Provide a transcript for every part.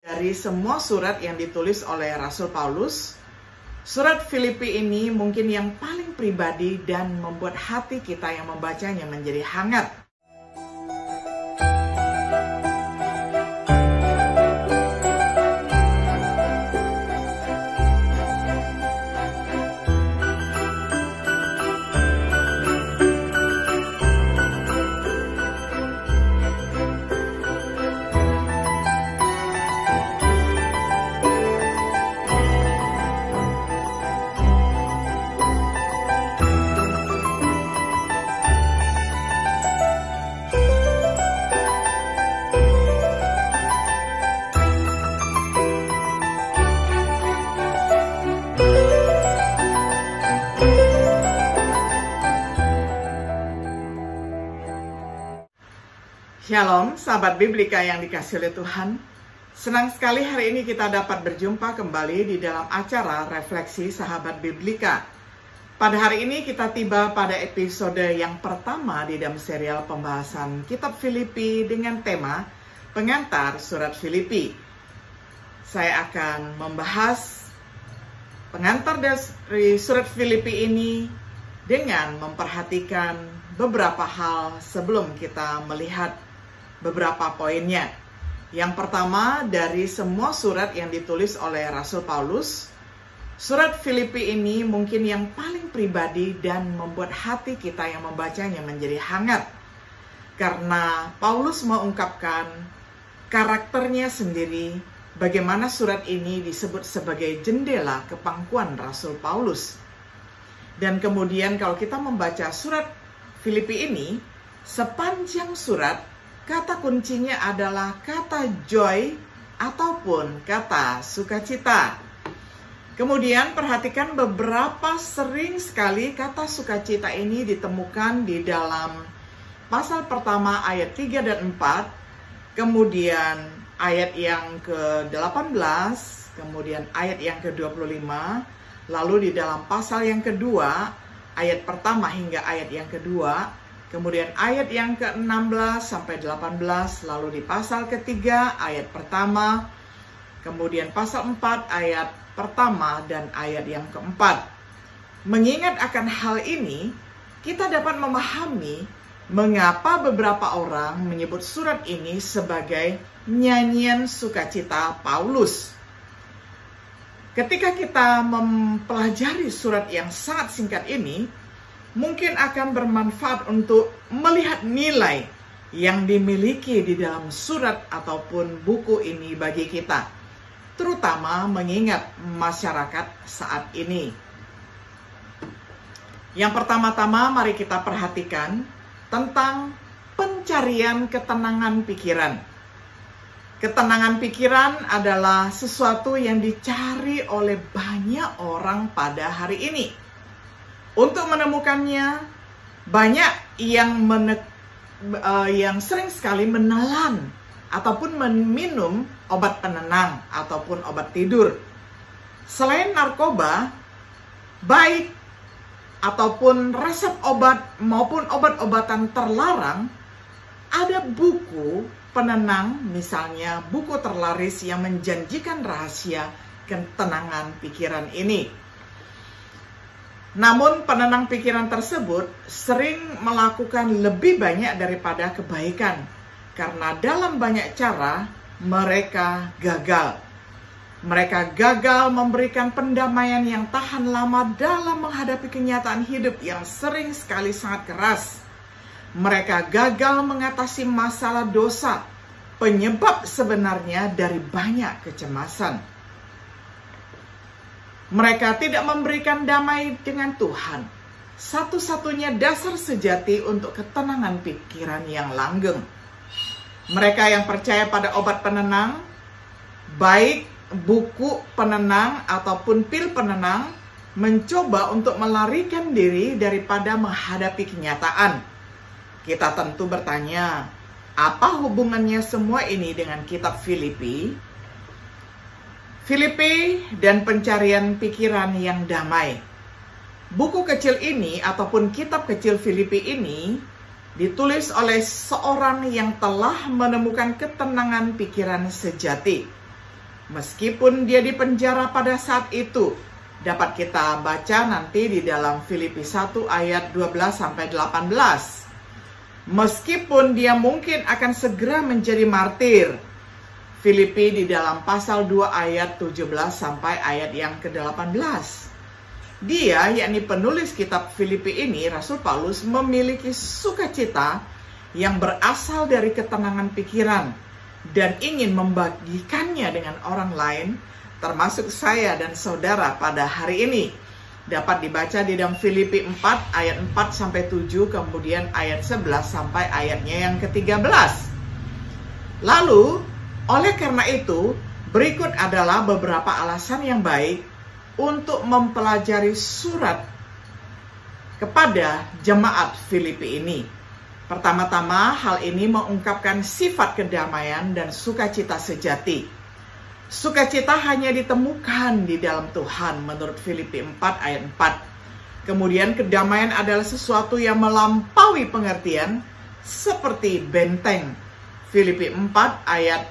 Dari semua surat yang ditulis oleh Rasul Paulus, surat Filipi ini mungkin yang paling pribadi dan membuat hati kita yang membacanya menjadi hangat. Shalom, sahabat Biblika yang dikasihi oleh Tuhan. Senang sekali hari ini kita dapat berjumpa kembali di dalam acara Refleksi Sahabat Biblika. Pada hari ini kita tiba pada episode yang pertama di dalam serial pembahasan Kitab Filipi dengan tema Pengantar Surat Filipi. Saya akan membahas pengantar dari Surat Filipi ini dengan memperhatikan beberapa hal sebelum kita melihat beberapa poinnya. Yang pertama, dari semua surat yang ditulis oleh Rasul Paulus, surat Filipi ini mungkin yang paling pribadi dan membuat hati kita yang membacanya menjadi hangat. Karena Paulus mengungkapkan karakternya sendiri, bagaimana surat ini disebut sebagai jendela kepangkuan Rasul Paulus. Dan kemudian kalau kita membaca surat Filipi ini, sepanjang surat, kata kuncinya adalah kata joy ataupun kata sukacita. Kemudian perhatikan beberapa sering sekali kata sukacita ini ditemukan di dalam pasal pertama ayat 3 dan 4, kemudian ayat yang ke-18, kemudian ayat yang ke-25, lalu di dalam pasal yang kedua, ayat pertama hingga ayat yang kedua, kemudian ayat yang ke-16 sampai 18, lalu di pasal ketiga ayat pertama, kemudian pasal 4 ayat pertama dan ayat yang keempat. Mengingat akan hal ini, kita dapat memahami mengapa beberapa orang menyebut surat ini sebagai nyanyian sukacita Paulus. Ketika kita mempelajari surat yang sangat singkat ini, mungkin akan bermanfaat untuk melihat nilai yang dimiliki di dalam surat ataupun buku ini bagi kita, terutama mengingat masyarakat saat ini. Yang pertama-tama mari kita perhatikan tentang pencarian ketenangan pikiran. Ketenangan pikiran adalah sesuatu yang dicari oleh banyak orang pada hari ini. Untuk menemukannya, banyak yang sering sekali menelan ataupun meminum obat penenang ataupun obat tidur. Selain narkoba, baik ataupun resep obat maupun obat-obatan terlarang, ada buku penenang, misalnya buku terlaris yang menjanjikan rahasia ketenangan pikiran ini. Namun penenang pikiran tersebut sering melakukan lebih banyak daripada kebaikan, karena dalam banyak cara mereka gagal. Mereka gagal memberikan pendamaian yang tahan lama dalam menghadapi kenyataan hidup yang sering sekali sangat keras. Mereka gagal mengatasi masalah dosa, penyebab sebenarnya dari banyak kecemasan. Mereka tidak memberikan damai dengan Tuhan, satu-satunya dasar sejati untuk ketenangan pikiran yang langgeng. Mereka yang percaya pada obat penenang, baik buku penenang ataupun pil penenang, mencoba untuk melarikan diri daripada menghadapi kenyataan. Kita tentu bertanya, apa hubungannya semua ini dengan kitab Filipi? Filipi dan pencarian pikiran yang damai. Buku kecil ini ataupun kitab kecil Filipi ini ditulis oleh seorang yang telah menemukan ketenangan pikiran sejati. Meskipun dia dipenjara pada saat itu, dapat kita baca nanti di dalam Filipi 1 ayat 12-18. Meskipun dia mungkin akan segera menjadi martir, Filipi di dalam pasal 2 ayat 17 sampai ayat yang ke-18. Dia, yakni penulis kitab Filipi ini, Rasul Paulus, memiliki sukacita yang berasal dari ketenangan pikiran dan ingin membagikannya dengan orang lain, termasuk saya dan saudara pada hari ini. Dapat dibaca di dalam Filipi 4 ayat 4-7, kemudian ayat 11 sampai ayatnya yang ke-13. Lalu, oleh karena itu, berikut adalah beberapa alasan yang baik untuk mempelajari surat kepada jemaat Filipi ini. Pertama-tama, hal ini mengungkapkan sifat kedamaian dan sukacita sejati. Sukacita hanya ditemukan di dalam Tuhan menurut Filipi 4 ayat 4. Kemudian kedamaian adalah sesuatu yang melampaui pengertian seperti benteng. Filipi 4 ayat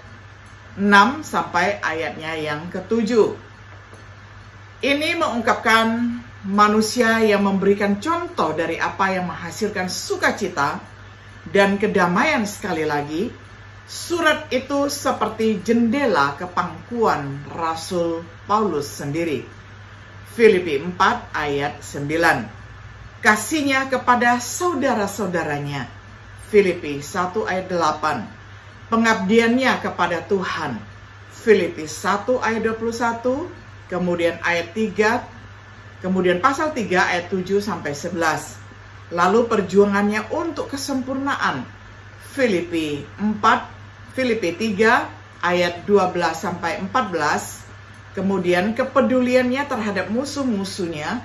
6 sampai ayatnya yang ke-7. Ini mengungkapkan manusia yang memberikan contoh dari apa yang menghasilkan sukacita dan kedamaian. Sekali lagi, surat itu seperti jendela ke pangkuan Rasul Paulus sendiri. Filipi 4 ayat 9. Kasihnya kepada saudara-saudaranya. Filipi 1 ayat 8. Pengabdiannya kepada Tuhan. Filipi 1 ayat 21, kemudian ayat 3, kemudian pasal 3 ayat 7 sampai 11. Lalu perjuangannya untuk kesempurnaan. Filipi 3 ayat 12 sampai 14, kemudian kepeduliannya terhadap musuh-musuhnya.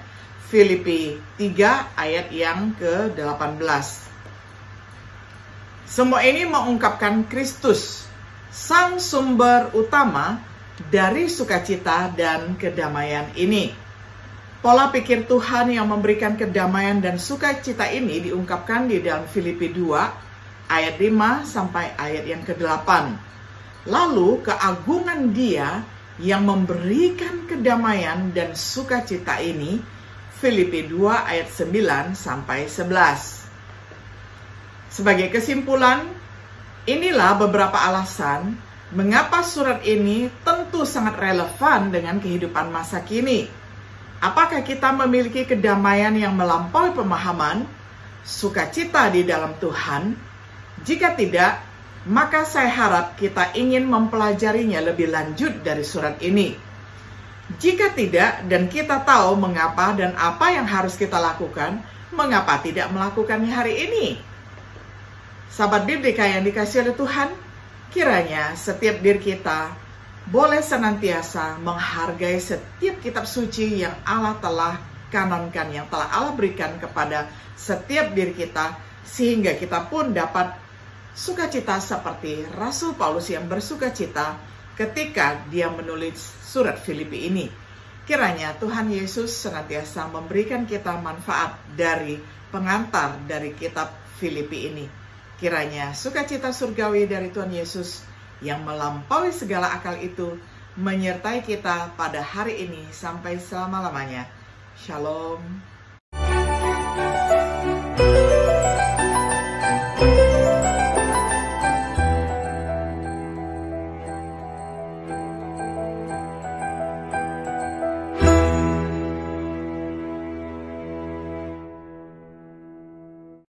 Filipi 3 ayat yang ke-18. Semua ini mengungkapkan Kristus, sang sumber utama dari sukacita dan kedamaian ini. Pola pikir Tuhan yang memberikan kedamaian dan sukacita ini diungkapkan di dalam Filipi 2 ayat 5 sampai ayat yang ke-8. Lalu keagungan Dia yang memberikan kedamaian dan sukacita ini, Filipi 2 ayat 9 sampai 11. Sebagai kesimpulan, inilah beberapa alasan mengapa surat ini tentu sangat relevan dengan kehidupan masa kini. Apakah kita memiliki kedamaian yang melampaui pemahaman, sukacita di dalam Tuhan? Jika tidak, maka saya harap kita ingin mempelajarinya lebih lanjut dari surat ini. Jika tidak, dan kita tahu mengapa dan apa yang harus kita lakukan, mengapa tidak melakukannya hari ini? Sahabat Biblika yang dikasihi oleh Tuhan, kiranya setiap diri kita boleh senantiasa menghargai setiap kitab suci yang Allah telah kanonkan, yang telah Allah berikan kepada setiap diri kita, sehingga kita pun dapat sukacita seperti Rasul Paulus yang bersukacita ketika dia menulis surat Filipi ini. Kiranya Tuhan Yesus senantiasa memberikan kita manfaat dari pengantar dari kitab Filipi ini. Kiranya sukacita surgawi dari Tuhan Yesus yang melampaui segala akal itu menyertai kita pada hari ini sampai selama-lamanya. Shalom.